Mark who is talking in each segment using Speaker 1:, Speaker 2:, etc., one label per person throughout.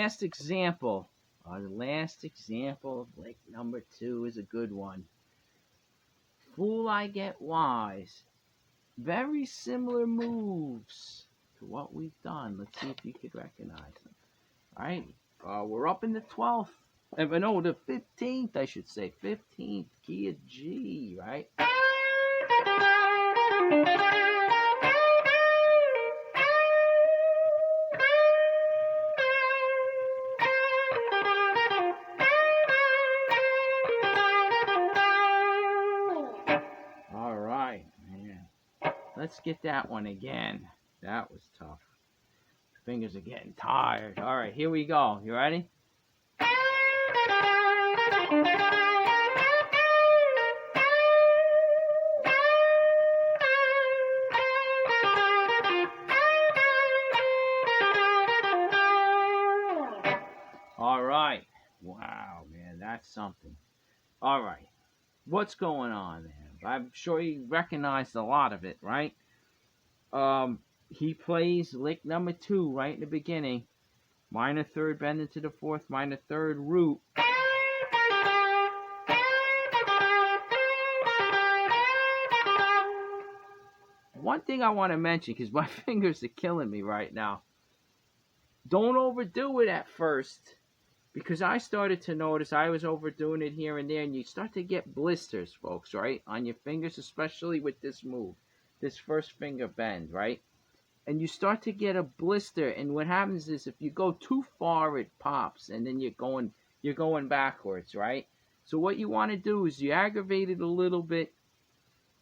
Speaker 1: last example, of lick number 2 is a good one. Fool I Get Wise. Very similar moves to what we've done. Let's see if you could recognize them. All right, we're up in the 12th. No, the 15th, I should say. 15th, key of G, right? All right, man. Let's get that one again. That was tough. Fingers are getting tired. All right, here we go. You ready? All right. Wow, man, that's something. All right. What's going on, man? I'm sure you recognized a lot of it, right? He plays lick number 2 right in the beginning. Minor third bend into the 4th, minor third root. One thing I want to mention, because my fingers are killing me right now. Don't overdo it at first, because I started to notice I was overdoing it here and there, and you start to get blisters, folks, right? On your fingers, especially with this move, this first finger bend, right? And you start to get a blister, and what happens is if you go too far, it pops, and then you're going backwards, right? So what you want to do is you aggravate it a little bit,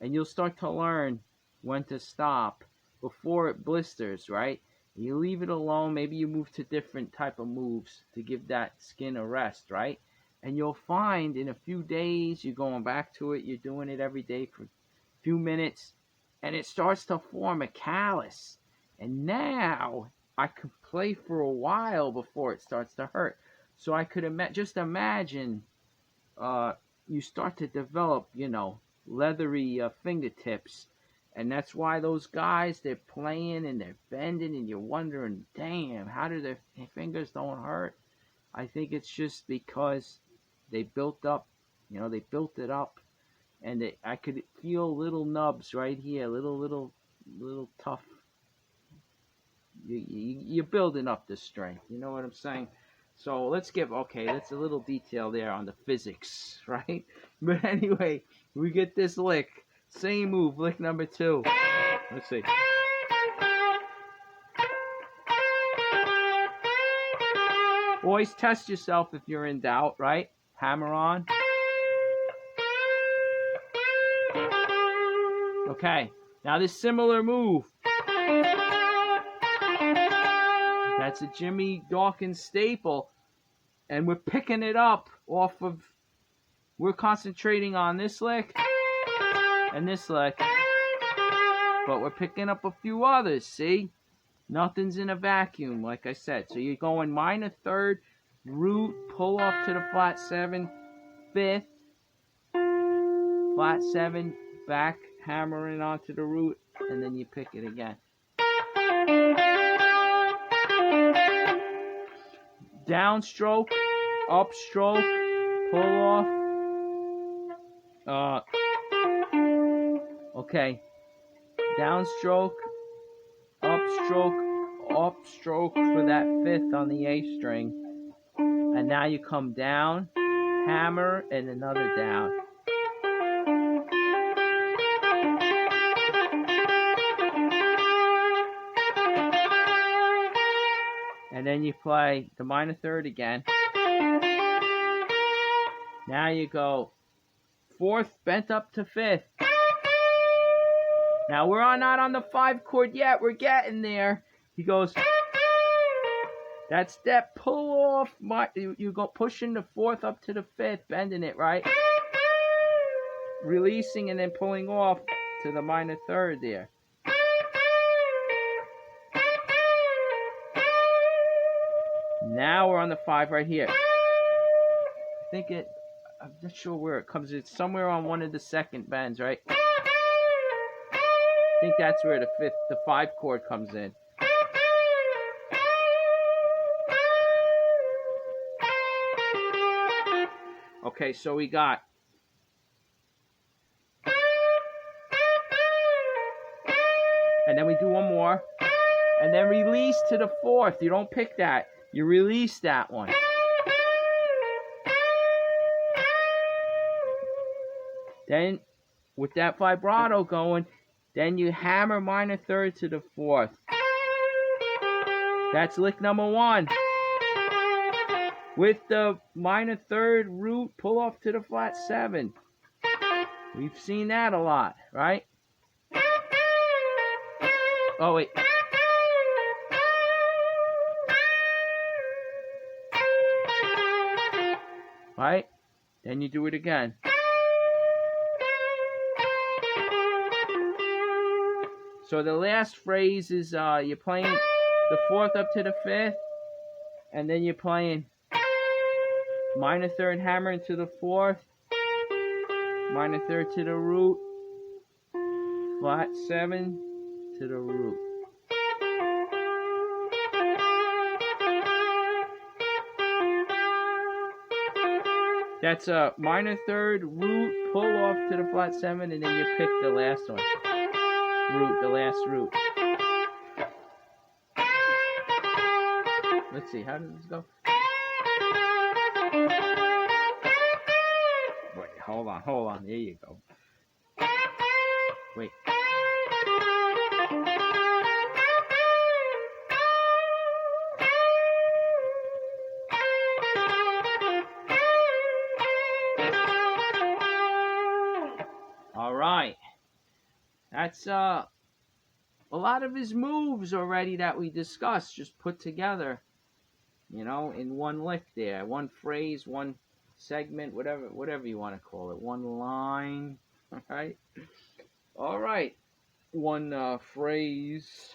Speaker 1: and you'll start to learn when to stop before it blisters, right? You leave it alone. Maybe you move to different type of moves to give that skin a rest, right? And you'll find in a few days you're going back to it. You're doing it every day for a few minutes, and it starts to form a callus. And now I could play for a while before it starts to hurt. So I could just imagine you start to develop, leathery fingertips. And that's why those guys, they're playing and they're bending and you're wondering, damn, how do their fingers don't hurt? I think it's just because they built up, they built it up. And I could feel little nubs right here, little tough. You're building up the strength. You know what I'm saying? So that's a little detail there on the physics, right? But anyway, we get this lick. Same move, lick number 2. Let's see. Always test yourself if you're in doubt, right? Hammer on. Okay, now this similar move. That's a Jimmy Dawkins staple, and we're picking it up we're concentrating on this lick and this lick, but we're picking up a few others, see? Nothing's in a vacuum, like I said. So you're going minor third, root, pull off to the flat 7, 5th, flat 7, back, hammering onto the root, and then you pick it again. Downstroke, upstroke, pull off. Okay. Downstroke, upstroke for that 5th on the A string. And now you come down, hammer, and another down. And then you play the minor third again. Now you go 4th, bent up to 5th. Now we're not on the 5 chord yet. We're getting there. He goes. That's that pull off. You go pushing the 4th up to the 5th, bending it, right? Releasing and then pulling off to the minor third there. Now we're on the 5 right here. I'm not sure where it comes. It's somewhere on one of the second bends, right? I think that's where the 5 chord comes in. Okay, so we got, and then we do one more, and then release to the fourth. You don't pick that. You release that one. Then, with that vibrato going, then you hammer minor third to the fourth. That's lick number 1. With the minor third root, pull off to the flat 7. We've seen that a lot, right? Oh, wait. Right? Then you do it again. So the last phrase is you're playing the fourth up to the fifth, and then you're playing minor third hammer into the fourth, minor third to the root, flat 7 to the root. That's a minor third, root, pull off to the flat 7, and then you pick the last one. Root, the last root. Let's see, how does this go? Wait, hold on. There you go. Wait. All right. That's a lot of his moves already that we discussed, just put together, you know, in one lick there. One phrase, one segment, whatever you want to call it. One line, all right? All right. One phrase.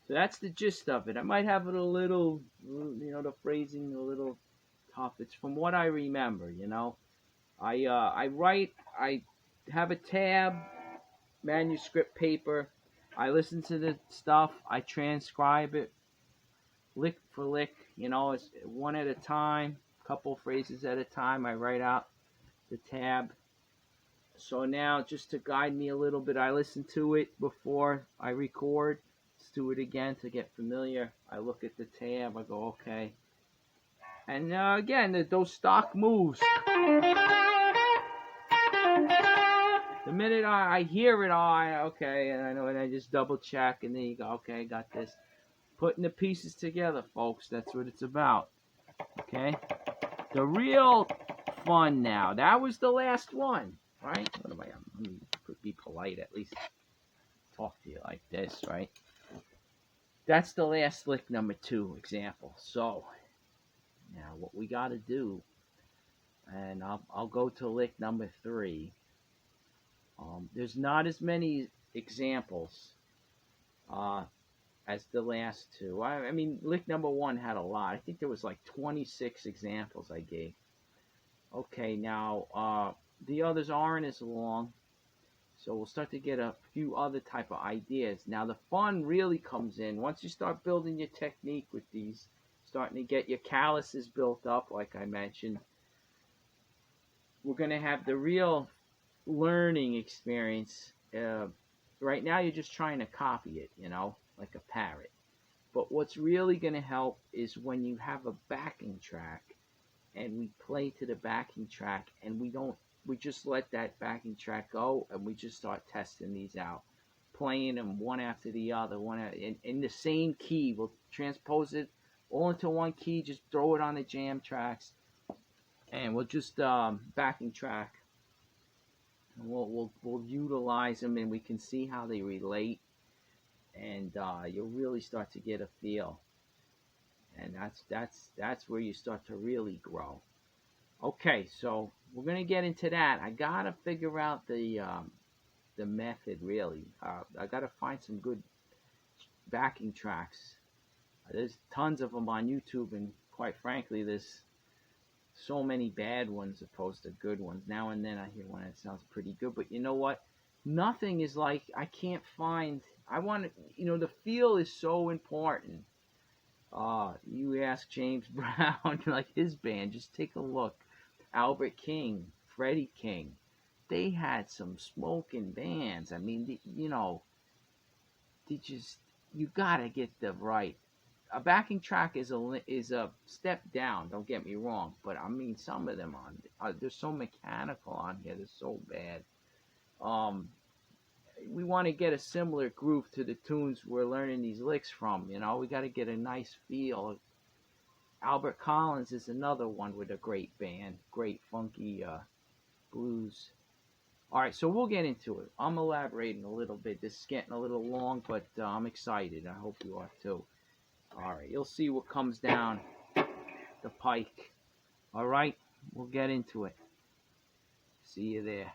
Speaker 1: So that's the gist of it. I might have it a little, you know, the phrasing a little tough. It's from what I remember, you know. I write, I have a tab, manuscript paper. I listen to the stuff. I transcribe it, lick for lick, you know, it's one at a time, couple phrases at a time. I write out the tab. So now, just to guide me a little bit, I listen to it before I record. Let's do it again to get familiar. I look at the tab. I go, okay. And again, those stock moves. The minute I hear it, okay, and I know, and I just double check, and then you go, okay, got this. Putting the pieces together, folks. That's what it's about. Okay? The real fun now. That was the last one, right? What am I? Let me be polite, at least talk to you like this, right? That's the last lick number 2 example. So now what we got to do, and I'll go to lick number 3. There's not as many examples as the last 2. I mean, lick number 1 had a lot. I think there was like 26 examples I gave. Okay, now the others aren't as long. So we'll start to get a few other type of ideas. Now the fun really comes in once you start building your technique with these, starting to get your calluses built up, like I mentioned. We're going to have the real learning experience. Right now you're just trying to copy it, you know, like a parrot. But what's really going to help is when you have a backing track and we play to the backing track and we just let that backing track go, and we just start testing these out, playing them one after the other, in the same key. We'll transpose it all into one key, just throw it on the jam tracks, and we'll just backing track. And we'll utilize them, and we can see how they relate, and you'll really start to get a feel, and that's where you start to really grow. Okay, so we're gonna get into that. I gotta figure out the method really. I gotta find some good backing tracks. There's tons of them on YouTube and quite frankly, there's so many bad ones opposed to good ones. Now and then I hear one that sounds pretty good, but you know what? Nothing is like, I can't find. I want to, the feel is so important. You ask James Brown, like his band, just take a look. Albert King, Freddie King, they had some smoking bands. I mean, they just, you gotta get the right. A backing track is a step down. Don't get me wrong, but I mean some of them they're so mechanical on here. They're so bad. Um, we want to get a similar groove to the tunes we're learning these licks from. We got to get a nice feel. Albert Collins is another one with a great band, great funky blues. All right, so we'll get into it. I'm elaborating a little bit. This is getting a little long, but I'm excited. I hope you are too. All right, you'll see what comes down the pike. All right, we'll get into it. See you there.